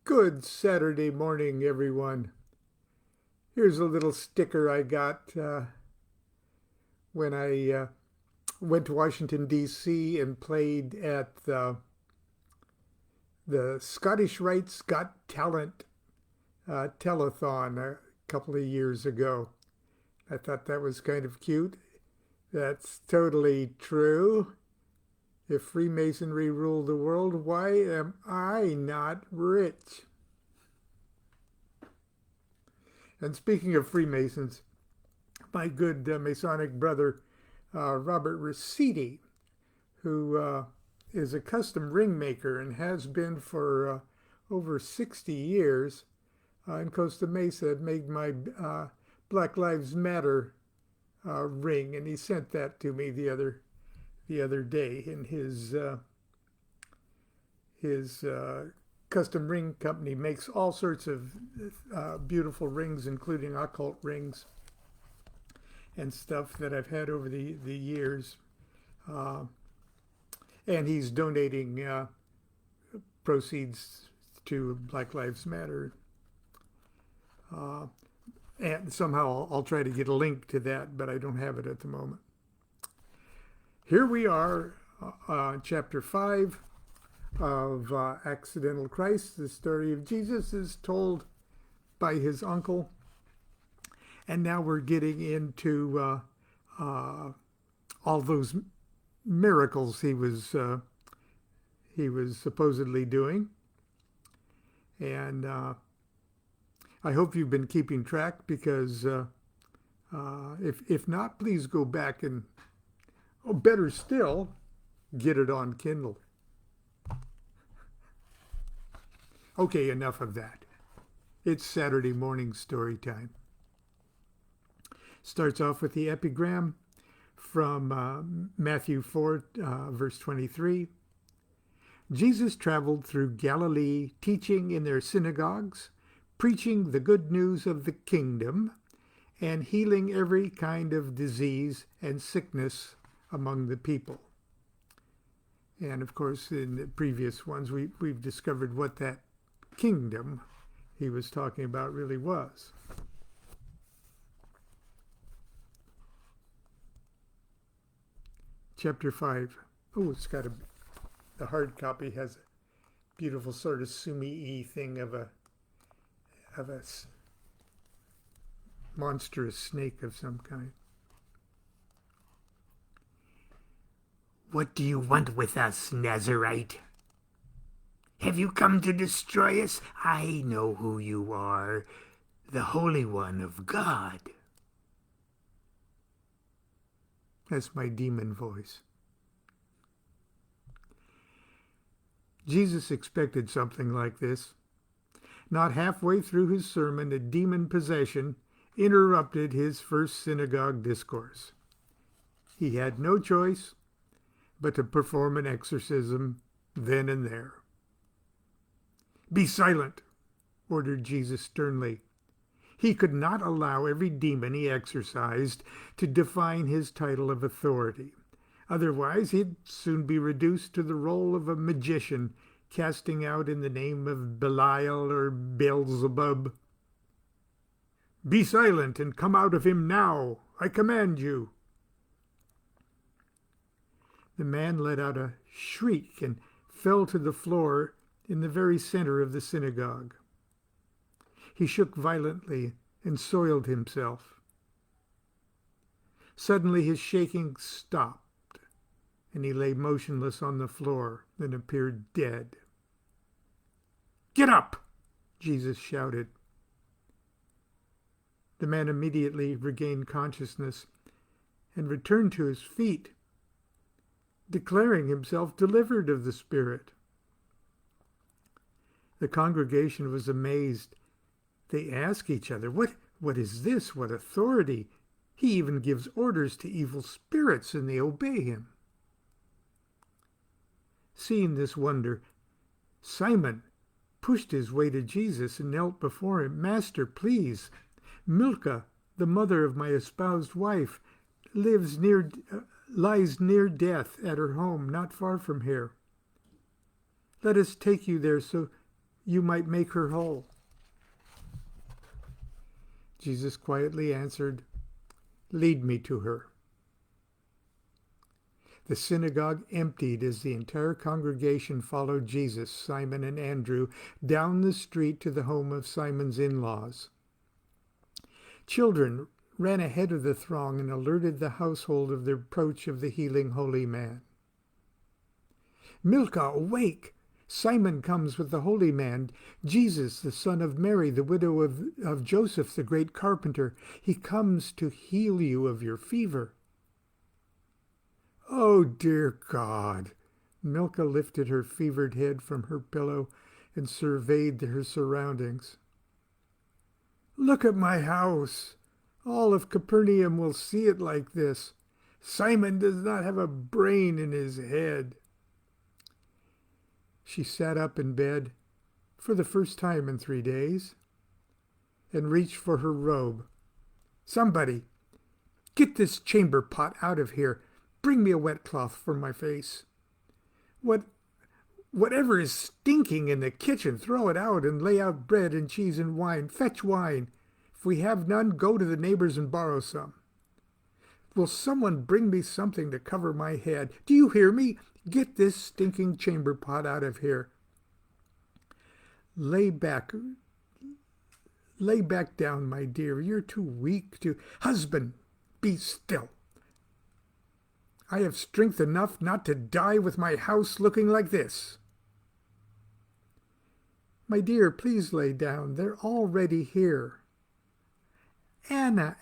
Good Saturday morning, everyone. Here's a little sticker I got when I went to Washington, D.C. and played at the Scottish Rites Got Talent telethon a couple of years ago. I thought that was kind of cute. That's totally true. If Freemasonry ruled the world, why am I not rich? And speaking of Freemasons, my good Masonic brother, Robert Rossetti, who is a custom ring maker and has been for over 60 years in Costa Mesa, made my Black Lives Matter ring, and he sent that to me the other day. And his custom ring company makes all sorts of beautiful rings, including occult rings and stuff that I've had over the years. And he's donating proceeds to Black Lives Matter. And somehow I'll try to get a link to that, but I don't have it at the moment. Here we are, chapter 5 of Accidental Christ. The story of Jesus is told by his uncle. And now we're getting into all those miracles he was supposedly doing. And I hope you've been keeping track, because if not, please go back and, better still, get it on Kindle. Okay, enough of that. It's Saturday morning story time. Starts off with the epigram from Matthew 4, verse 23. Jesus traveled through Galilee, teaching in their synagogues, preaching the good news of the kingdom, and healing every kind of disease and sickness among the people. And of course, in the previous ones, we've discovered what that kingdom he was talking about really was. Chapter 5. Oh, it's got the hard copy has a beautiful sort of sumi-y thing of a monstrous snake of some kind. What do you want with us, Nazarite? Have you come to destroy us? I know who you are, the Holy One of God. That's my demon voice. Jesus expected something like this. Not halfway through his sermon, a demon possession interrupted his first synagogue discourse. He had no choice but to perform an exorcism then and there. "Be silent," ordered Jesus sternly. He could not allow every demon he exorcised to define his title of authority. Otherwise, he'd soon be reduced to the role of a magician casting out in the name of Belial or Beelzebub. "Be silent and come out of him now, I command you." The man let out a shriek and fell to the floor in the very center of the synagogue. He shook violently and soiled himself. Suddenly his shaking stopped, and he lay motionless on the floor and appeared dead. "Get up!" Jesus shouted. The man immediately regained consciousness and returned to his feet, declaring himself delivered of the spirit. The congregation was amazed. They asked each other, What is this? What authority? He even gives orders to evil spirits, and they obey him." Seeing this wonder, Simon pushed his way to Jesus and knelt before him. "Master, please, Milka, the mother of my espoused wife, lies near death at her home, not far from here. Let us take you there so you might make her whole. Jesus quietly answered, "Lead me to her." The synagogue emptied as the entire congregation followed Jesus, Simon, and Andrew down the street to the home of Simon's in-laws. Children ran ahead of the throng and alerted the household of the approach of the healing holy man. "Milcah, awake! Simon comes with the holy man, Jesus, the son of Mary, the widow of Joseph, the great carpenter. He comes to heal you of your fever." "Oh, dear God!" Milcah lifted her fevered head from her pillow and surveyed her surroundings. "Look at my house. All of Capernaum will see it like this. Simon does not have a brain in his head." She sat up in bed for the first time in 3 days and reached for her robe. "Somebody, get this chamber pot out of here. Bring me a wet cloth for my face. Whatever is stinking in the kitchen, throw it out and lay out bread and cheese and wine. Fetch wine. If we have none, go to the neighbors and borrow some. Will someone bring me something to cover my head? Do you hear me? Get this stinking chamber pot out of here." Lay back down, my dear. You're too weak to... Husband, be still. I have strength enough not to die with my house looking like this. My dear, please lay down. They're already here. Anna,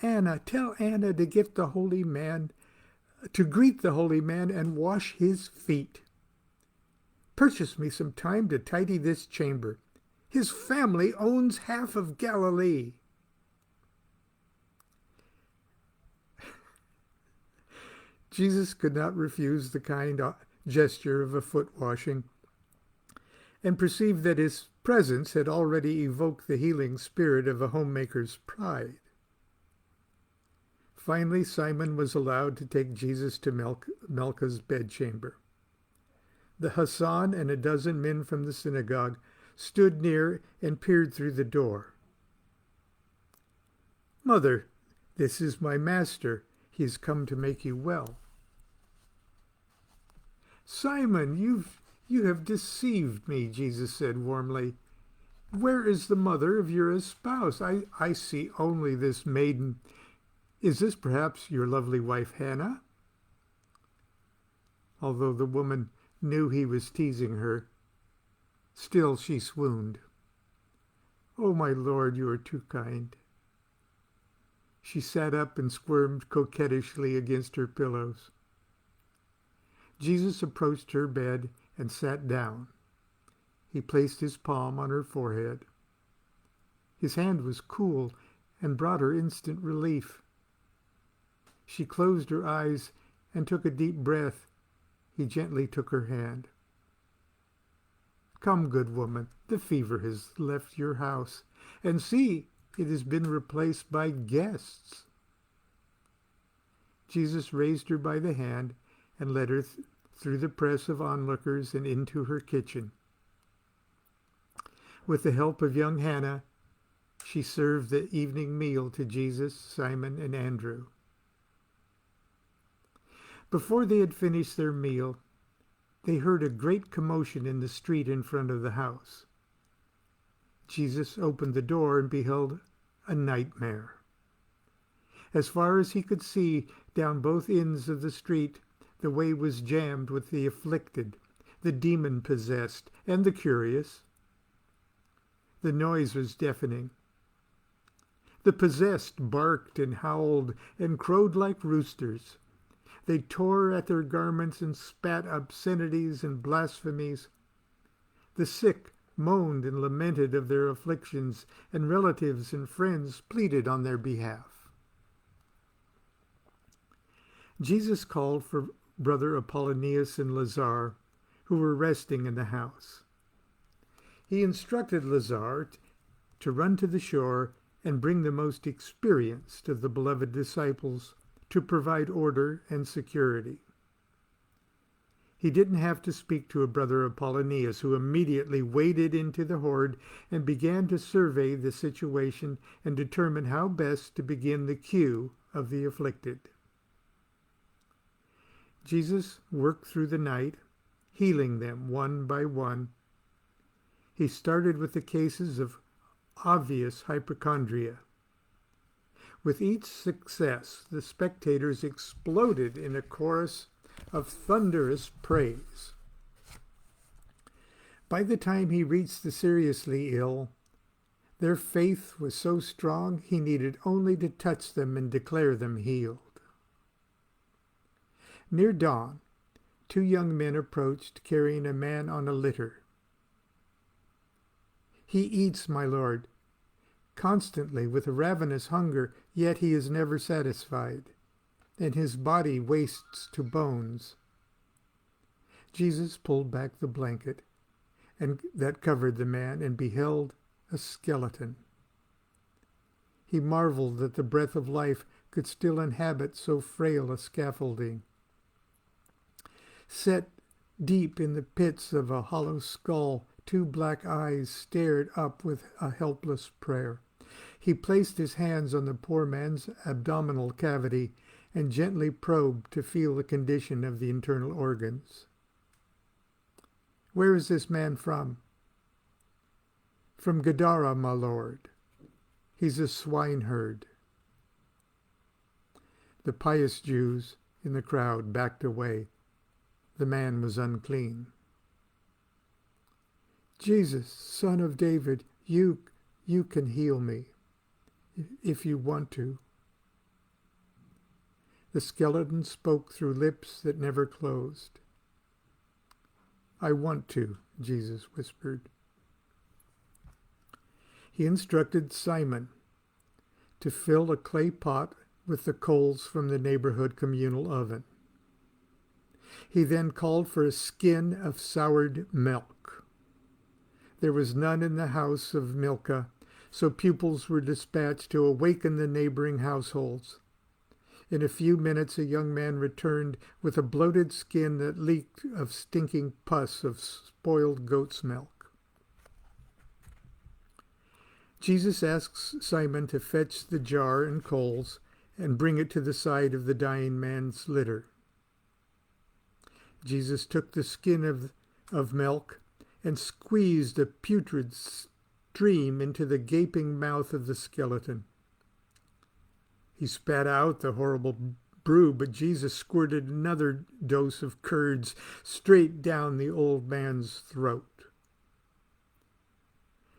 tell Anna to get the holy man, to greet the holy man and wash his feet. Purchase me some time to tidy this chamber. His family owns half of Galilee. Jesus could not refuse the kind gesture of a foot washing, and perceived that his presence had already evoked the healing spirit of a homemaker's pride. Finally, Simon was allowed to take Jesus to Milcah's bedchamber. The Hassan and a dozen men from the synagogue stood near and peered through the door. "Mother, this is my master. He has come to make you well." "Simon, you have deceived me," Jesus said warmly. "Where is the mother of your espouse? I see only this maiden. Is this perhaps your lovely wife Hannah?" Although the woman knew he was teasing her, still she swooned. "Oh, my Lord, you are too kind." She sat up and squirmed coquettishly against her pillows. Jesus approached her bed and sat down. He placed his palm on her forehead. His hand was cool and brought her instant relief. She closed her eyes and took a deep breath. He gently took her hand. "Come, good woman, the fever has left your house, and see, it has been replaced by guests." Jesus raised her by the hand and led her through the press of onlookers and into her kitchen. With the help of young Hannah, she served the evening meal to Jesus, Simon, and Andrew. Before they had finished their meal, they heard a great commotion in the street in front of the house. Jesus opened the door and beheld a nightmare. As far as he could see, down both ends of the street, the way was jammed with the afflicted, the demon-possessed, and the curious. The noise was deafening. The possessed barked and howled and crowed like roosters. They tore at their garments and spat obscenities and blasphemies. The sick moaned and lamented of their afflictions, and relatives and friends pleaded on their behalf. Jesus called for Brother Apollonius and Lazar, who were resting in the house. He instructed Lazar to run to the shore and bring the most experienced of the beloved disciples to provide order and security. He didn't have to speak to a brother Apollonius, who immediately waded into the horde and began to survey the situation and determine how best to begin the queue of the afflicted. Jesus worked through the night, healing them one by one. He started with the cases of obvious hypochondria. With each success, the spectators exploded in a chorus of thunderous praise. By the time he reached the seriously ill, their faith was so strong he needed only to touch them and declare them healed. Near dawn, 2 young men approached carrying a man on a litter. "He eats, my lord, constantly with a ravenous hunger, yet he is never satisfied, and his body wastes to bones." Jesus pulled back the blanket that covered the man and beheld a skeleton. He marveled that the breath of life could still inhabit so frail a scaffolding. Set deep in the pits of a hollow skull, 2 black eyes stared up with a helpless prayer. He placed his hands on the poor man's abdominal cavity and gently probed to feel the condition of the internal organs. "Where is this man from?" "From Gadara, my lord. He's a swineherd." The pious Jews in the crowd backed away. The man was unclean. "Jesus, Son of David, you can heal me, if you want to." The skeleton spoke through lips that never closed. "I want to," Jesus whispered. He instructed Simon to fill a clay pot with the coals from the neighborhood communal oven. He then called for a skin of soured milk. There was none in the house of Milcah, so pupils were dispatched to awaken the neighboring households. In a few minutes, a young man returned with a bloated skin that leaked of stinking pus of spoiled goat's milk. Jesus asks Simon to fetch the jar and coals and bring it to the side of the dying man's litter. Jesus took the skin of milk and squeezed a putrid stream into the gaping mouth of the skeleton. He spat out the horrible brew, but Jesus squirted another dose of curds straight down the old man's throat.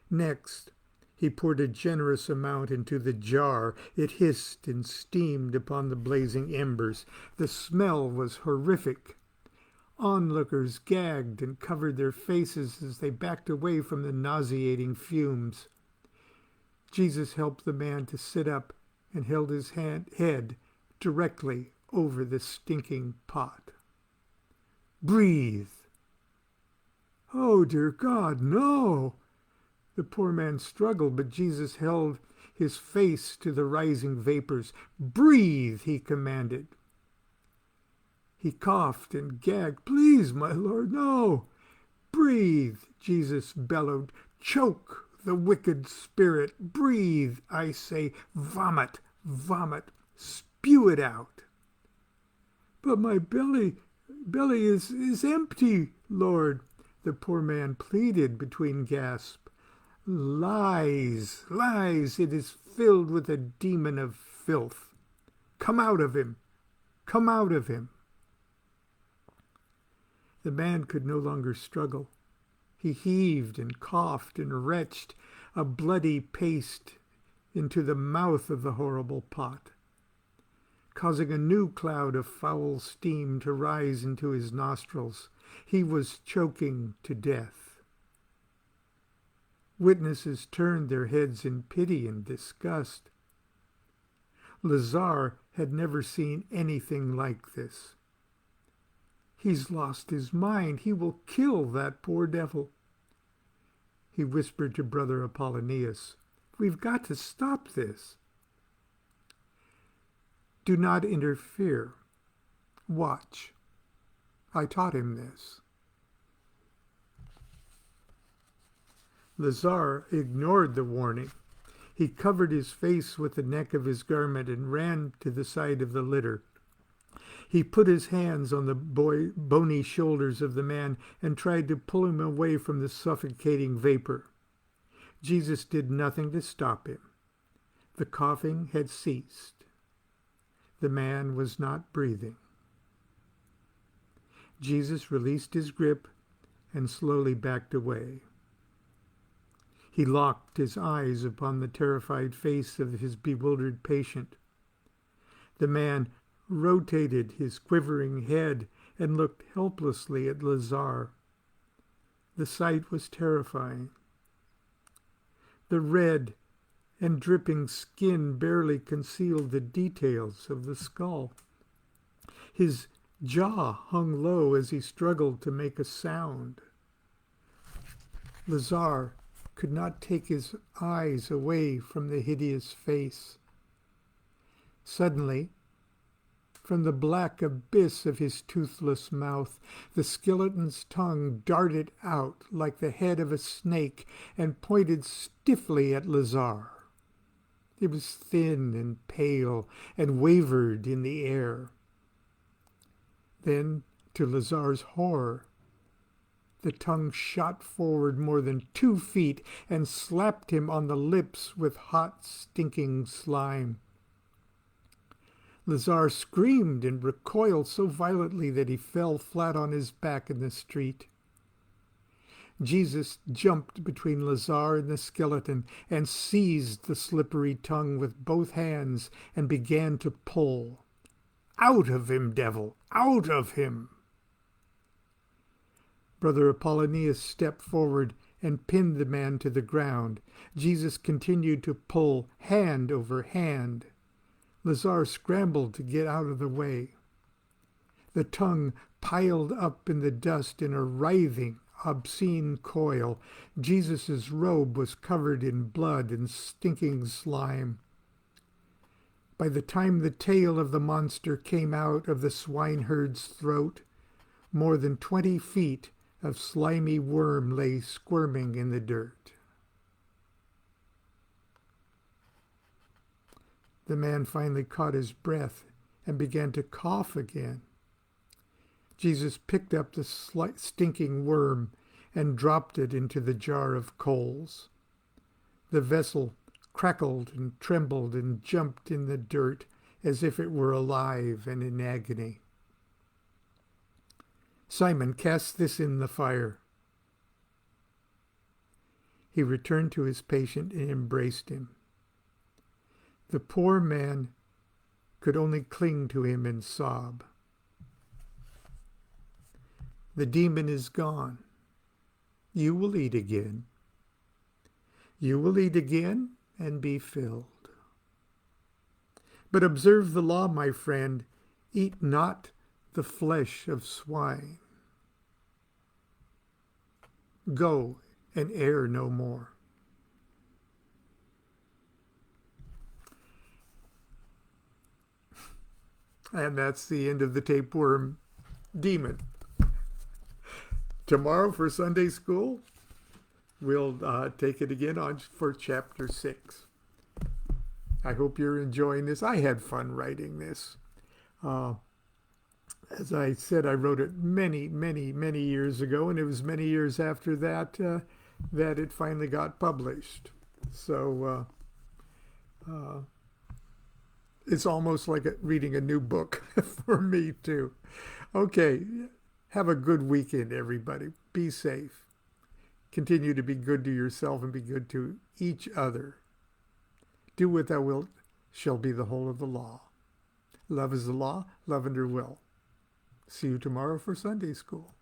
Next, he poured a generous amount into the jar. It hissed and steamed upon the blazing embers. The smell was horrific. Onlookers gagged and covered their faces as they backed away from the nauseating fumes. Jesus helped the man to sit up and held his head directly over the stinking pot. "Breathe." "Oh, dear God, no!" The poor man struggled, but Jesus held his face to the rising vapors. "Breathe," he commanded. He coughed and gagged. "Please, my Lord, no." "Breathe," Jesus bellowed. "Choke the wicked spirit. Breathe, I say. Vomit, vomit. Spew it out." "But my belly is empty, Lord," the poor man pleaded between gasps. "Lies, lies. It is filled with a demon of filth. Come out of him. Come out of him." The man could no longer struggle. He heaved and coughed and retched a bloody paste into the mouth of the horrible pot, causing a new cloud of foul steam to rise into his nostrils. He was choking to death. Witnesses turned their heads in pity and disgust. Lazar had never seen anything like this. "He's lost his mind. He will kill that poor devil." He whispered to Brother Apollonius, "We've got to stop this." "Do not interfere. Watch. I taught him this. Lazar ignored the warning. He covered his face with the neck of his garment and ran to the side of the litter. He put his hands on the bony shoulders of the man and tried to pull him away from the suffocating vapor. Jesus did nothing to stop him. The coughing had ceased. The man was not breathing. Jesus released his grip and slowly backed away. He locked his eyes upon the terrified face of his bewildered patient. The man rotated his quivering head and looked helplessly at Lazar. The sight was terrifying. The red and dripping skin barely concealed the details of the skull. His jaw hung low as he struggled to make a sound. Lazar could not take his eyes away from the hideous face. Suddenly, from the black abyss of his toothless mouth, the skeleton's tongue darted out like the head of a snake and pointed stiffly at Lazar. It was thin and pale and wavered in the air. Then, to Lazar's horror, the tongue shot forward more than 2 feet and slapped him on the lips with hot, stinking slime. Lazar screamed and recoiled so violently that he fell flat on his back in the street. Jesus jumped between Lazar and the skeleton and seized the slippery tongue with both hands and began to pull. "Out of him, devil! Out of him!" Brother Apollonius stepped forward and pinned the man to the ground. Jesus continued to pull hand over hand. Lazar scrambled to get out of the way. The tongue piled up in the dust in a writhing, obscene coil. Jesus' robe was covered in blood and stinking slime. By the time the tail of the monster came out of the swineherd's throat, more than 20 feet of slimy worm lay squirming in the dirt. The man finally caught his breath and began to cough again. Jesus picked up the stinking worm and dropped it into the jar of coals. The vessel crackled and trembled and jumped in the dirt as if it were alive and in agony. "Simon, cast this in the fire." He returned to his patient and embraced him. The poor man could only cling to him and sob. "The demon is gone. You will eat again. You will eat again and be filled. But observe the law, my friend. Eat not the flesh of swine. Go and err no more." And that's the end of the tapeworm demon. Tomorrow for Sunday school, we'll take it again on for chapter 6. I hope you're enjoying this. I had fun writing this. As I said, I wrote it many, many, many years ago, and it was many years after that that it finally got published. So it's almost like reading a new book for me, too. Okay, have a good weekend, everybody. Be safe. Continue to be good to yourself and be good to each other. Do what thou wilt shall be the whole of the law. Love is the law, love under will. See you tomorrow for Sunday school.